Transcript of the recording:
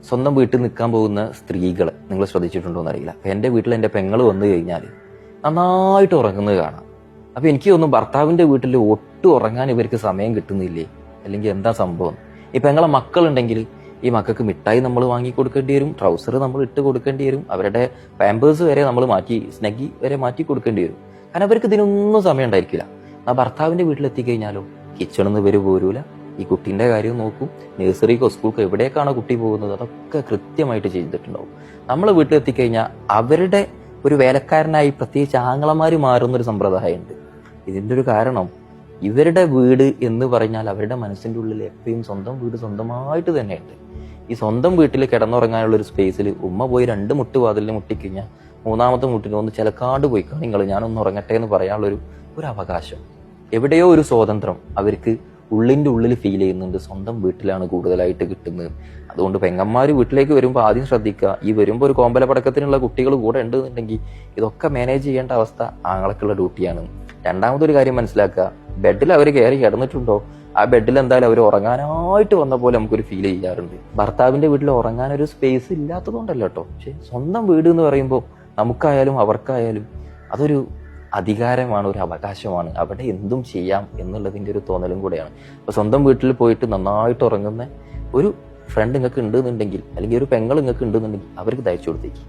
സ്വന്തം വീട്ടിൽ നിൽക്കാൻ പോകുന്ന സ്ത്രീകൾ നിങ്ങൾ ശ്രദ്ധിച്ചിട്ടുണ്ടോ എന്നറിയില്ല. അപ്പം എൻ്റെ വീട്ടിൽ എൻ്റെ പെങ്ങൾ വന്നു കഴിഞ്ഞാൽ നന്നായിട്ട് ഉറങ്ങുന്നത് കാണാം. അപ്പം എനിക്ക് തോന്നുന്നു ഭർത്താവിൻ്റെ വീട്ടിൽ ഒട്ടും ഉറങ്ങാൻ ഇവർക്ക് സമയം കിട്ടുന്നില്ലേ, അല്ലെങ്കിൽ എന്താ സംഭവം. ഈ പെങ്ങളെ മക്കളുണ്ടെങ്കിൽ ഈ മക്കൾക്ക് മിഠായി നമ്മൾ വാങ്ങി കൊടുക്കേണ്ടി വരും, ട്രൗസർ നമ്മൾ ഇട്ട് കൊടുക്കേണ്ടി വരും, അവരുടെ പാമ്പേഴ്സ് വരെ നമ്മൾ മാറ്റി, സ്നഗ്ഗി വരെ മാറ്റി കൊടുക്കേണ്ടി വരും. കാരണം അവർക്ക് ഇതിനൊന്നും സമയം ഉണ്ടായിരിക്കില്ല. ആ ഭർത്താവിൻ്റെ വീട്ടിലെത്തിക്കഴിഞ്ഞാലോ കിച്ചണിൽ നിന്ന് ഇവർ പോരൂല, ഈ കുട്ടീൻ്റെ കാര്യം നോക്കും, നഴ്സറിക്കോ സ്കൂൾക്കോ എവിടേക്കാണോ കുട്ടി പോകുന്നത് അതൊക്കെ കൃത്യമായിട്ട് ചെയ്തിട്ടുണ്ടാവും. നമ്മളെ വീട്ടിലെത്തിക്കഴിഞ്ഞാൽ അവരുടെ ഒരു വേലക്കാരനായി പ്രത്യേകിച്ച് ആങ്ങളമാർ മാറുന്നൊരു സമ്പ്രദായമുണ്ട്. ഇതിൻ്റെ ഒരു കാരണം ഇവരുടെ വീട് എന്ന് പറഞ്ഞാൽ അവരുടെ മനസ്സിൻ്റെ ഉള്ളിൽ എപ്പോഴും സ്വന്തം വീട് സ്വന്തമായിട്ട് തന്നെയുണ്ട്. ഈ സ്വന്തം വീട്ടിൽ കിടന്നുറങ്ങാനുള്ള ഒരു സ്പേസിൽ ഉമ്മ പോയി 2 മുട്ട് വാതിലിൽ മുട്ടിക്കഴിഞ്ഞാൽ 3ാമത്തെ മുട്ടിന് ഒന്ന് ചിലക്കാണ്ട് പോയി നിങ്ങൾ ഞാനൊന്ന് ഉറങ്ങട്ടെ എന്ന് പറയാനുള്ളൊരു അവകാശം, എവിടെയോ ഒരു സ്വാതന്ത്ര്യം അവർക്ക് ഉള്ളിൻ്റെ ഉള്ളിൽ ഫീൽ ചെയ്യുന്നുണ്ട്. സ്വന്തം വീട്ടിലാണ് കൂടുതലായിട്ട് കിട്ടുന്നത്. അതുകൊണ്ട് പെങ്ങന്മാർ വീട്ടിലേക്ക് വരുമ്പോൾ ആദ്യം ശ്രദ്ധിക്കുക, ഈ വരുമ്പോൾ ഒരു കോമ്പല പടക്കത്തിനുള്ള കുട്ടികൾ കൂടെ ഉണ്ടെന്നുണ്ടെങ്കിൽ ഇതൊക്കെ മാനേജ് ചെയ്യേണ്ട അവസ്ഥ ആങ്ങളക്കുള്ള ഡ്യൂട്ടിയാണ്. രണ്ടാമതൊരു കാര്യം മനസ്സിലാക്കുക, ബെഡിൽ അവർ കയറി കിടന്നിട്ടുണ്ടോ ആ ബെഡിൽ എന്തായാലും അവർ ഉറങ്ങാനായിട്ട് വന്ന പോലെ നമുക്കൊരു ഫീൽ ചെയ്യാറുണ്ട്. ഭർത്താവിൻ്റെ വീട്ടിൽ ഉറങ്ങാനൊരു സ്പേസ് ഇല്ലാത്തതുകൊണ്ടല്ല കേട്ടോ, പക്ഷെ സ്വന്തം വീട് എന്ന് പറയുമ്പോൾ നമുക്കായാലും അവർക്കായാലും അതൊരു അധികാരമാണ്, ഒരു അവകാശമാണ്. അവിടെ എന്തും ചെയ്യാം എന്നുള്ളതിൻ്റെ ഒരു തോന്നലും കൂടെയാണ്. അപ്പോൾ സ്വന്തം വീട്ടിൽ പോയിട്ട് നന്നായിട്ട് ഉറങ്ങുന്ന ഒരു ഫ്രണ്ട് നിങ്ങൾക്ക് ഉണ്ടെന്നുണ്ടെങ്കിൽ, അല്ലെങ്കിൽ ഒരു പെങ്ങൾ നിങ്ങൾക്ക് ഉണ്ടെന്നുണ്ടെങ്കിൽ അവർക്ക് തയ്ച്ചു കൊടുത്തേക്ക്.